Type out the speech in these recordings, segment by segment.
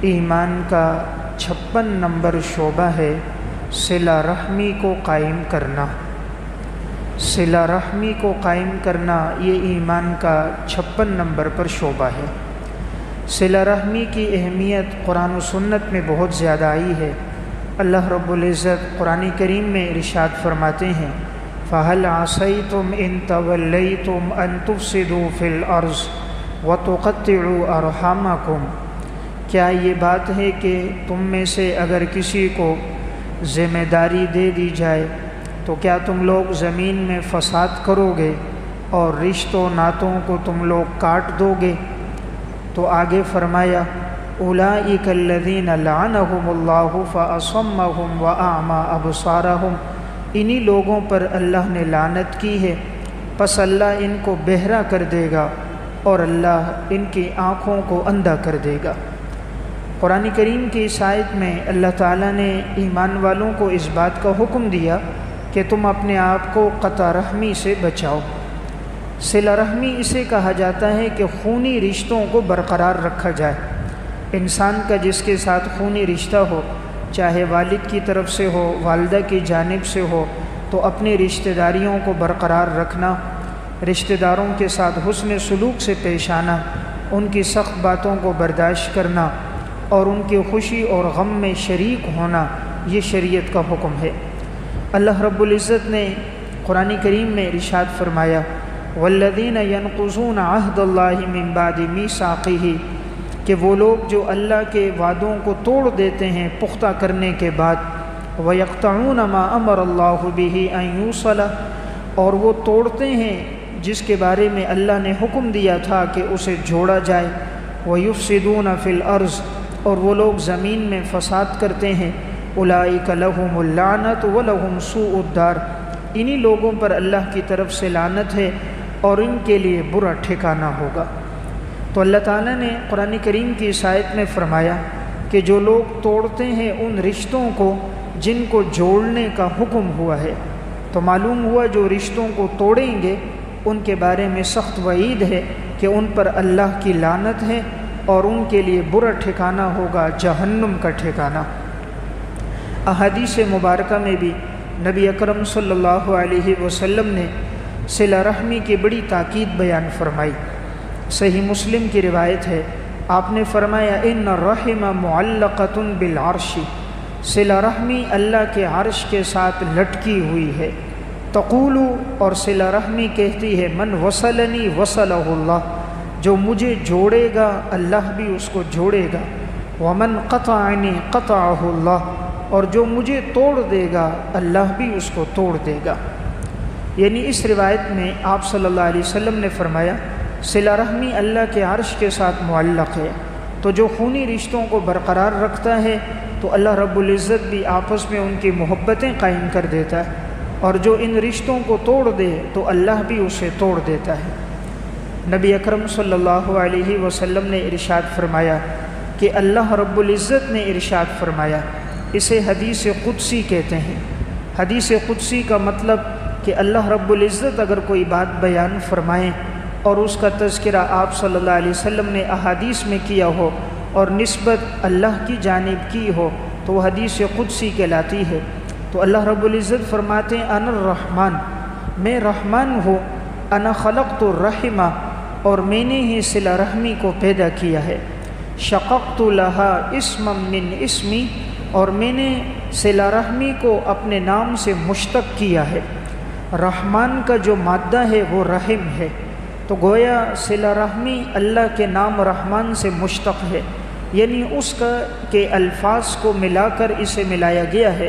ایمان کا 56 نمبر شعبہ ہے صلہ رحمی کو قائم کرنا۔ صلہ رحمی کو قائم کرنا یہ ایمان کا 56 نمبر پر شعبہ ہے۔ صلہ رحمی کی اہمیت قرآن و سنت میں بہت زیادہ آئی ہے۔ اللہ رب العزت قرآن کریم میں ارشاد فرماتے ہیں فَهَلْ عَصَيْتُمْ إِن تَوَلَّيْتُمْ أَن تُفْسِدُوا فِي الْأَرْضِ وَتُقَطِّعُوا أَرْحَامَكُمْ، کیا یہ بات ہے کہ تم میں سے اگر کسی کو ذمہ داری دے دی جائے تو کیا تم لوگ زمین میں فساد کرو گے اور رشتوں ناتوں کو تم لوگ کاٹ دو گے؟ تو آگے فرمایا اولئک الذین لعنہم اللہ فاصمہم واعمی ابصارہم، انہی لوگوں پر اللہ نے لعنت کی ہے، پس اللہ ان کو بہرا کر دے گا اور اللہ ان کی آنکھوں کو اندھا کر دے گا۔ قرآن کریم کی اس آیت میں اللہ تعالیٰ نے ایمان والوں کو اس بات کا حکم دیا کہ تم اپنے آپ کو قطع رحمی سے بچاؤ۔ صلہ رحمی اسے کہا جاتا ہے کہ خونی رشتوں کو برقرار رکھا جائے۔ انسان کا جس کے ساتھ خونی رشتہ ہو، چاہے والد کی طرف سے ہو، والدہ کی جانب سے ہو، تو اپنی رشتہ داریوں کو برقرار رکھنا، رشتہ داروں کے ساتھ حسن سلوک سے پیش آنا، ان کی سخت باتوں کو برداشت کرنا اور ان کی خوشی اور غم میں شریک ہونا، یہ شریعت کا حکم ہے۔ اللہ رب العزت نے قرآن کریم میں ارشاد فرمایا والذین ینقضون عہد اللہ من بعد میثاقہ، کہ وہ لوگ جو اللہ کے وعدوں کو توڑ دیتے ہیں پختہ کرنے کے بعد، وَيَقْطَعُونَ مَا أَمَرَ اللَّهُ بِهِ أَن يُوصَلَ، اور وہ توڑتے ہیں جس کے بارے میں اللہ نے حکم دیا تھا کہ اسے جوڑا جائے، وَيُفْسِدُونَ فِي الْأَرْضِ، اور وہ لوگ زمین میں فساد کرتے ہیں، أُولَئِكَ لَهُمُ اللَّعْنَةُ وَلَهُمْ سُوءُ الدَّارِ، انہی لوگوں پر اللہ کی طرف سے لعنت ہے اور ان کے لیے برا ٹھکانہ ہوگا۔ تو اللہ تعالیٰ نے قرآن کریم کی اس آیت میں فرمایا کہ جو لوگ توڑتے ہیں ان رشتوں کو جن کو جوڑنے کا حکم ہوا ہے، تو معلوم ہوا جو رشتوں کو توڑیں گے ان کے بارے میں سخت وعید ہے کہ ان پر اللہ کی لعنت ہے اور ان کے لیے برا ٹھکانہ ہوگا، جہنم کا ٹھکانہ۔ احادیث مبارکہ میں بھی نبی اکرم صلی اللہ علیہ وسلم نے صلہ رحمی کی بڑی تاکید بیان فرمائی۔ صحیح مسلم کی روایت ہے، آپ نے فرمایا ان الرحم معلقۃ بالعرش، صلہ رحمی اللہ کے عرش کے ساتھ لٹکی ہوئی ہے۔ تقول، اور صلہ رحمی کہتی ہے من وصلنی وصلہ اللہ، جو مجھے جوڑے گا اللہ بھی اس کو جوڑے گا، ومن قطعنی قطعہ اللہ، اور جو مجھے توڑ دے گا اللہ بھی اس کو توڑ دے گا۔ یعنی اس روایت میں آپ صلی اللہ علیہ وسلم نے فرمایا صلہ رحمی اللہ کے عرش کے ساتھ معلق ہے، تو جو خونی رشتوں کو برقرار رکھتا ہے تو اللہ رب العزت بھی آپس میں ان کی محبتیں قائم کر دیتا ہے، اور جو ان رشتوں کو توڑ دے تو اللہ بھی اسے توڑ دیتا ہے۔ نبی اکرم صلی اللہ علیہ وسلم نے ارشاد فرمایا کہ اللہ رب العزت نے ارشاد فرمایا، اسے حدیث قدسی کہتے ہیں۔ حدیث قدسی کا مطلب کہ اللہ رب العزت اگر کوئی بات بیان فرمائیں اور اس کا تذکرہ آپ صلی اللہ علیہ وسلم نے احادیث میں کیا ہو اور نسبت اللہ کی جانب کی ہو تو وہ حدیث قدسی کہلاتی ہے۔ تو اللہ رب العزت فرماتے ہیں انا الرحمن، میں رحمان ہوں، انا خلقت الرحمہ، اور میں نے ہی صلہ رحمی کو پیدا کیا ہے، شققت لها اسما من اسمی، اور میں نے صلہ رحمی کو اپنے نام سے مشتق کیا ہے۔ رحمان کا جو مادہ ہے وہ رحم ہے، تو گویا صلہ رحمی اللہ کے نام رحمان سے مشتق ہے، یعنی اس کا کے الفاظ کو ملا کر اسے ملایا گیا ہے۔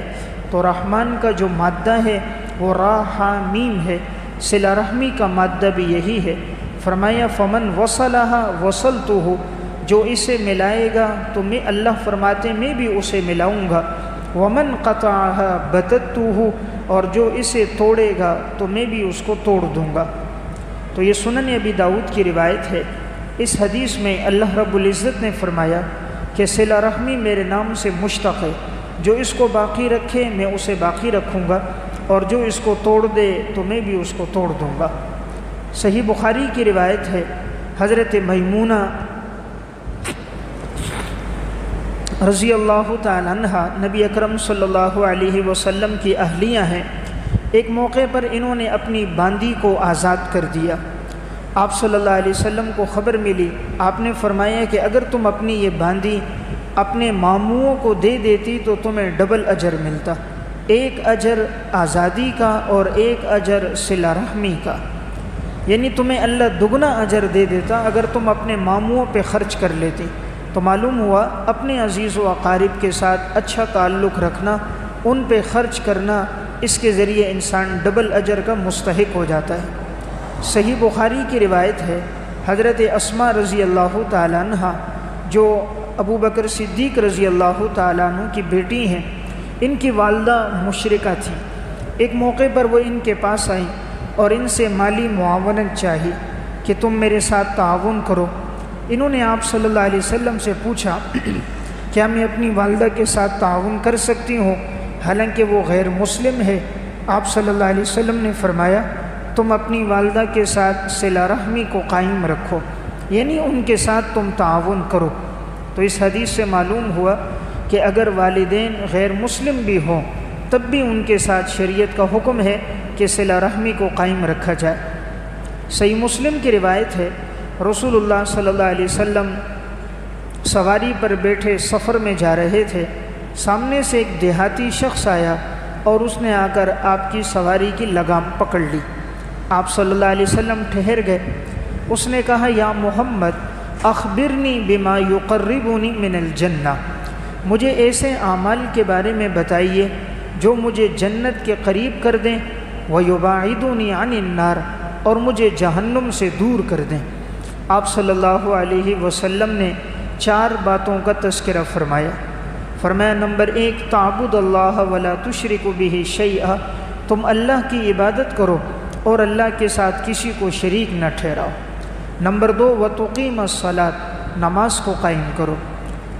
تو رحمان کا جو مادہ ہے وہ را ہا میم ہے، صلہ رحمی کا مادہ بھی یہی ہے۔ فرمایا فمن وصلہا وصلتہ، جو اسے ملائے گا تو میں اللہ فرماتے میں بھی اسے ملاؤں گا، ومن قطعہا بتتہ، اور جو اسے توڑے گا تو میں بھی اس کو توڑ دوں گا۔ تو یہ سنن ابی داؤد کی روایت ہے۔ اس حدیث میں اللہ رب العزت نے فرمایا کہ صلہ رحمی میرے نام سے مشتق ہے، جو اس کو باقی رکھے میں اسے باقی رکھوں گا، اور جو اس کو توڑ دے تو میں بھی اس کو توڑ دوں گا۔ صحیح بخاری کی روایت ہے، حضرت میمونہ رضی اللہ تعالی عنہ نبی اکرم صلی اللہ علیہ وسلم کی اہلیہ ہیں۔ ایک موقع پر انہوں نے اپنی باندی کو آزاد کر دیا۔ آپ صلی اللہ علیہ وسلم کو خبر ملی، آپ نے فرمایا کہ اگر تم اپنی یہ باندی اپنے ماموؤں کو دے دیتی تو تمہیں ڈبل اجر ملتا، ایک اجر آزادی کا اور ایک اجر صلہ رحمی کا، یعنی تمہیں اللہ دگنا اجر دے دیتا اگر تم اپنے ماموؤں پہ خرچ کر لیتی۔ تو معلوم ہوا اپنے عزیز و اقارب کے ساتھ اچھا تعلق رکھنا، ان پہ خرچ کرنا، اس کے ذریعے انسان ڈبل اجر کا مستحق ہو جاتا ہے۔ صحیح بخاری کی روایت ہے، حضرت اسماء رضی اللہ تعالیٰ عنہ جو ابو بکر صدیق رضی اللہ تعالیٰ عنہ کی بیٹی ہیں، ان کی والدہ مشرکہ تھی۔ ایک موقع پر وہ ان کے پاس آئیں اور ان سے مالی معاونت چاہی کہ تم میرے ساتھ تعاون کرو۔ انہوں نے آپ صلی اللہ علیہ وسلم سے پوچھا کیا میں اپنی والدہ کے ساتھ تعاون کر سکتی ہوں حالانکہ وہ غیر مسلم ہے؟ آپ صلی اللہ علیہ وسلم نے فرمایا تم اپنی والدہ کے ساتھ صلہ رحمی کو قائم رکھو، یعنی ان کے ساتھ تم تعاون کرو۔ تو اس حدیث سے معلوم ہوا کہ اگر والدین غیر مسلم بھی ہوں تب بھی ان کے ساتھ شریعت کا حکم ہے کہ صلہ رحمی کو قائم رکھا جائے۔ صحیح مسلم کی روایت ہے، رسول اللہ صلی اللہ علیہ وسلم سواری پر بیٹھے سفر میں جا رہے تھے، سامنے سے ایک دیہاتی شخص آیا اور اس نے آ کر آپ کی سواری کی لگام پکڑ لی۔ آپ صلی اللہ علیہ وسلم ٹھہر گئے۔ اس نے کہا یا محمد اخبرنی بما یقربنی من الجنہ، مجھے ایسے اعمال کے بارے میں بتائیے جو مجھے جنت کے قریب کر دیں، ویباعدنی عن النار، اور مجھے جہنم سے دور کر دیں۔ آپ صلی اللہ علیہ وسلم نے 4 باتوں کا تذکرہ فرمایا نمبر 1 تعبد اللہ ولا تشرک بہ شیئا، تم اللہ کی عبادت کرو اور اللہ کے ساتھ کسی کو شریک نہ ٹھہراؤ۔ نمبر 2 وتقیم الصلاۃ، نماز کو قائم کرو۔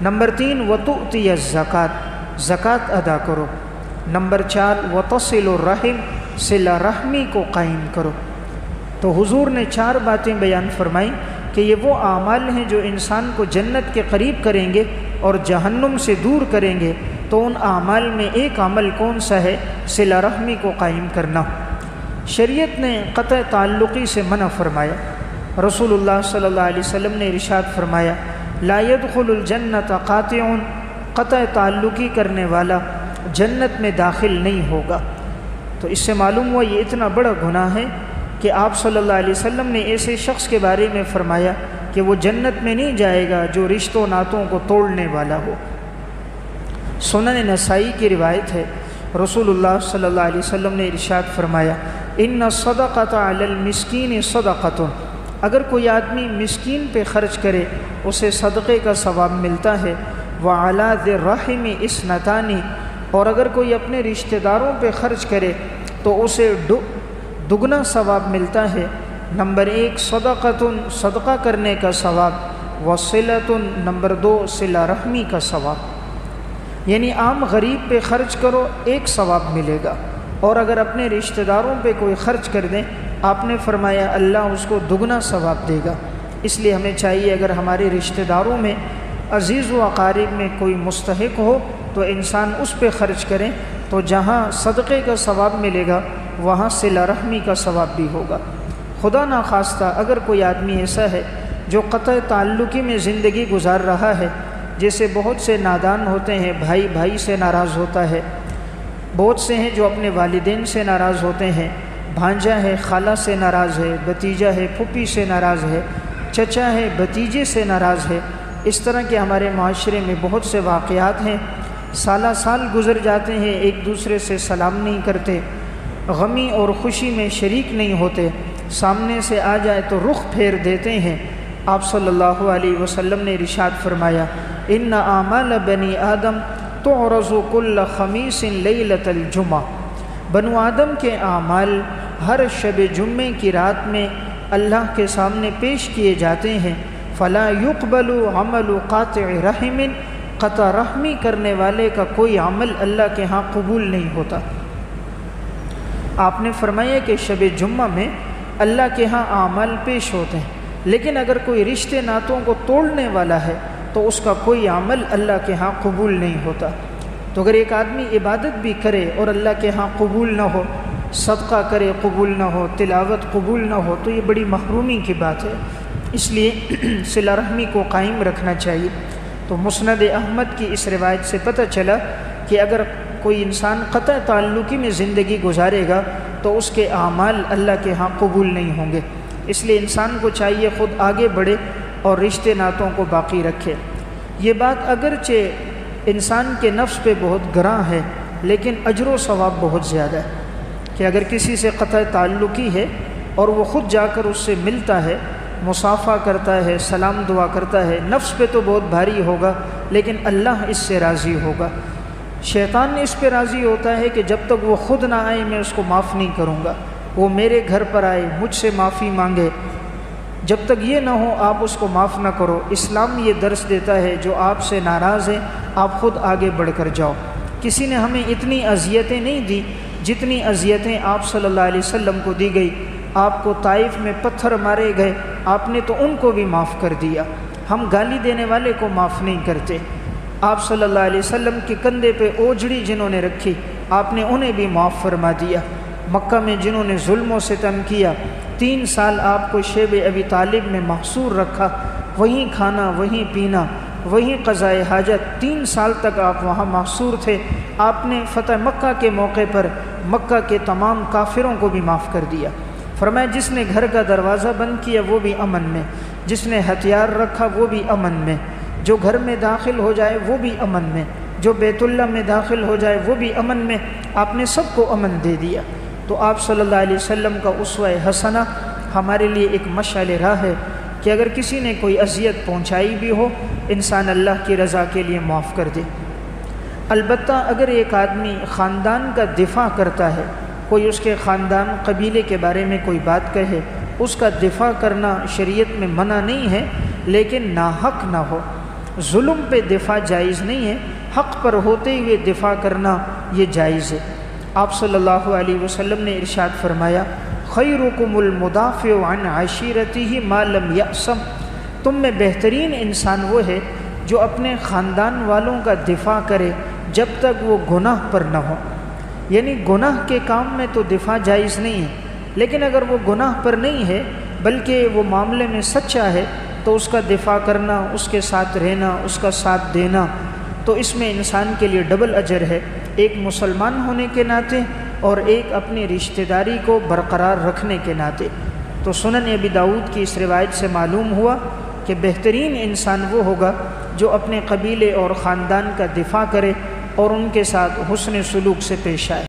نمبر 3 وتؤتی الزکوٰۃ، زکوٰۃ ادا کرو۔ نمبر 4 وتصل الرحم، صلہ رحمی کو قائم کرو۔ تو حضور نے 4 باتیں بیان فرمائیں کہ یہ وہ اعمال ہیں جو انسان کو جنت کے قریب کریں گے اور جہنم سے دور کریں گے۔ تو ان اعمال میں ایک عمل کون سا ہے؟ صلہ رحمی کو قائم کرنا۔ شریعت نے قطع تعلقی سے منع فرمایا۔ رسول اللہ صلی اللہ علیہ وسلم نے ارشاد فرمایا لا يدخل الجنت قاطع، قطع تعلقی کرنے والا جنت میں داخل نہیں ہوگا۔ تو اس سے معلوم ہوا یہ اتنا بڑا گناہ ہے کہ آپ صلی اللہ علیہ وسلم نے ایسے شخص کے بارے میں فرمایا کہ وہ جنت میں نہیں جائے گا جو رشتوں ناتوں کو توڑنے والا ہو۔ سنن نسائی کی روایت ہے، رسول اللہ صلی اللہ علیہ وسلم نے ارشاد فرمایا ان الصدقۃ علی المسکین صدقۃ، اگر کوئی آدمی مسکین پہ خرچ کرے اسے صدقے کا ثواب ملتا ہے۔ وعلی ذی الرحم اثنتان، اور اگر کوئی اپنے رشتہ داروں پہ خرچ کرے تو اسے دگنا ثواب ملتا ہے۔ نمبر 1 صدقۃ، صدقہ کرنے کا ثواب، وصلۃ، نمبر 2 صلہ رحمی کا ثواب، یعنی عام غریب پہ خرچ کرو ایک ثواب ملے گا، اور اگر اپنے رشتہ داروں پہ کوئی خرچ کر دیں آپ نے فرمایا اللہ اس کو دگنا ثواب دے گا۔ اس لیے ہمیں چاہیے اگر ہمارے رشتہ داروں میں عزیز و اقارب میں کوئی مستحق ہو تو انسان اس پہ خرچ کریں، تو جہاں صدقے کا ثواب ملے گا وہاں صلہ رحمی کا ثواب بھی ہوگا۔ خدا نخواستہ اگر کوئی آدمی ایسا ہے جو قطع تعلقی میں زندگی گزار رہا ہے، جیسے بہت سے نادان ہوتے ہیں، بھائی بھائی سے ناراض ہوتا ہے، بہت سے ہیں جو اپنے والدین سے ناراض ہوتے ہیں، بھانجا ہے خالہ سے ناراض ہے، بھتیجا ہے پھوپھی سے ناراض ہے، چچا ہے بھتیجے سے ناراض ہے۔ اس طرح کے ہمارے معاشرے میں بہت سے واقعات ہیں، سالہ سال گزر جاتے ہیں ایک دوسرے سے سلام نہیں کرتے، غمی اور خوشی میں شریک نہیں ہوتے، سامنے سے آ جائے تو رخ پھیر دیتے ہیں۔ آپ صلی اللہ علیہ وسلم نے ارشاد فرمایا ان اعمال بنی آدم تعرض کل خمیس لیلۃ الجمعہ، بنو آدم کے اعمال ہر شب جمعے کی رات میں اللہ کے سامنے پیش کیے جاتے ہیں۔ فلا يقبل عمل قاطع رحم، قطع رحمی کرنے والے کا کوئی عمل اللہ کے ہاں قبول نہیں ہوتا۔ آپ نے فرمایا کہ شب جمعہ میں اللہ کے ہاں اعمال پیش ہوتے ہیں، لیکن اگر کوئی رشتے ناتوں کو توڑنے والا ہے تو تو اس کا کوئی عمل اللہ کے ہاں قبول نہیں ہوتا۔ تو اگر ایک آدمی عبادت بھی کرے اور اللہ کے ہاں قبول نہ ہو، صدقہ کرے قبول نہ ہو، تلاوت قبول نہ ہو، تو یہ بڑی محرومی کی بات ہے۔ اس لیے صلہ رحمی کو قائم رکھنا چاہیے۔ تو مسند احمد کی اس روایت سے پتہ چلا کہ اگر کوئی انسان قطع تعلقی میں زندگی گزارے گا تو اس کے اعمال اللہ کے ہاں قبول نہیں ہوں گے۔ اس لیے انسان کو چاہیے خود آگے بڑھے اور رشتے ناتوں کو باقی رکھے۔ یہ بات اگرچہ انسان کے نفس پہ بہت گراں ہے، لیکن اجر و ثواب بہت زیادہ ہے کہ اگر کسی سے قطع تعلقی ہے اور وہ خود جا کر اس سے ملتا ہے، مصافحہ کرتا ہے، سلام دعا کرتا ہے، نفس پہ تو بہت بھاری ہوگا لیکن اللہ اس سے راضی ہوگا۔ شیطان اس پہ راضی ہوتا ہے کہ جب تک وہ خود نہ آئے میں اس کو معاف نہیں کروں گا، وہ میرے گھر پر آئے، مجھ سے معافی مانگے، جب تک یہ نہ ہو آپ اس کو معاف نہ کرو۔ اسلام یہ درس دیتا ہے جو آپ سے ناراض ہے آپ خود آگے بڑھ کر جاؤ۔ کسی نے ہمیں اتنی اذیتیں نہیں دی جتنی اذیتیں آپ صلی اللہ علیہ وسلم کو دی گئی۔ آپ کو طائف میں پتھر مارے گئے، آپ نے تو ان کو بھی معاف کر دیا۔ ہم گالی دینے والے کو معاف نہیں کرتے۔ آپ صلی اللہ علیہ وسلم کے کندھے پہ اوجھڑی جنہوں نے رکھی آپ نے انہیں بھی معاف فرما دیا۔ مکہ میں جنہوں نے ظلم و ستم کیا، 3 سال آپ کو شیب ابی طالب میں محصور رکھا، وہیں کھانا، وہیں پینا، وہیں قضائے حاجت، 3 سال تک آپ وہاں محصور تھے۔ آپ نے فتح مکہ کے موقع پر مکہ کے تمام کافروں کو بھی معاف کر دیا۔ فرمایا جس نے گھر کا دروازہ بند کیا وہ بھی امن میں، جس نے ہتھیار رکھا وہ بھی امن میں، جو گھر میں داخل ہو جائے وہ بھی امن میں، جو بیت اللہ میں داخل ہو جائے وہ بھی امن میں، آپ نے سب کو امن دے دیا۔ تو آپ صلی اللہ علیہ وسلم کا اسوہ حسنہ ہمارے لیے ایک مشعل راہ ہے کہ اگر کسی نے کوئی اذیت پہنچائی بھی ہو انسان اللہ کی رضا کے لیے معاف کر دے۔ البتہ اگر ایک آدمی خاندان کا دفاع کرتا ہے، کوئی اس کے خاندان قبیلے کے بارے میں کوئی بات کہے، اس کا دفاع کرنا شریعت میں منع نہیں ہے، لیکن ناحق نہ ہو۔ ظلم پہ دفاع جائز نہیں ہے، حق پر ہوتے ہوئے دفاع کرنا یہ جائز ہے۔ آپ صلی اللہ علیہ وسلم نے ارشاد فرمایا خیرکم المدافع عن عشیرتہ ما لم یأسم، تم میں بہترین انسان وہ ہے جو اپنے خاندان والوں کا دفاع کرے جب تک وہ گناہ پر نہ ہو۔ یعنی گناہ کے کام میں تو دفاع جائز نہیں ہے، لیکن اگر وہ گناہ پر نہیں ہے بلکہ وہ معاملے میں سچا ہے تو اس کا دفاع کرنا، اس کے ساتھ رہنا، اس کا ساتھ دینا، تو اس میں انسان کے لیے ڈبل اجر ہے، ایک مسلمان ہونے کے ناطے اور ایک اپنی رشتہ داری کو برقرار رکھنے کے ناطے۔ تو سنن ابی داؤد کی اس روایت سے معلوم ہوا کہ بہترین انسان وہ ہوگا جو اپنے قبیلے اور خاندان کا دفاع کرے اور ان کے ساتھ حسن سلوک سے پیش آئے۔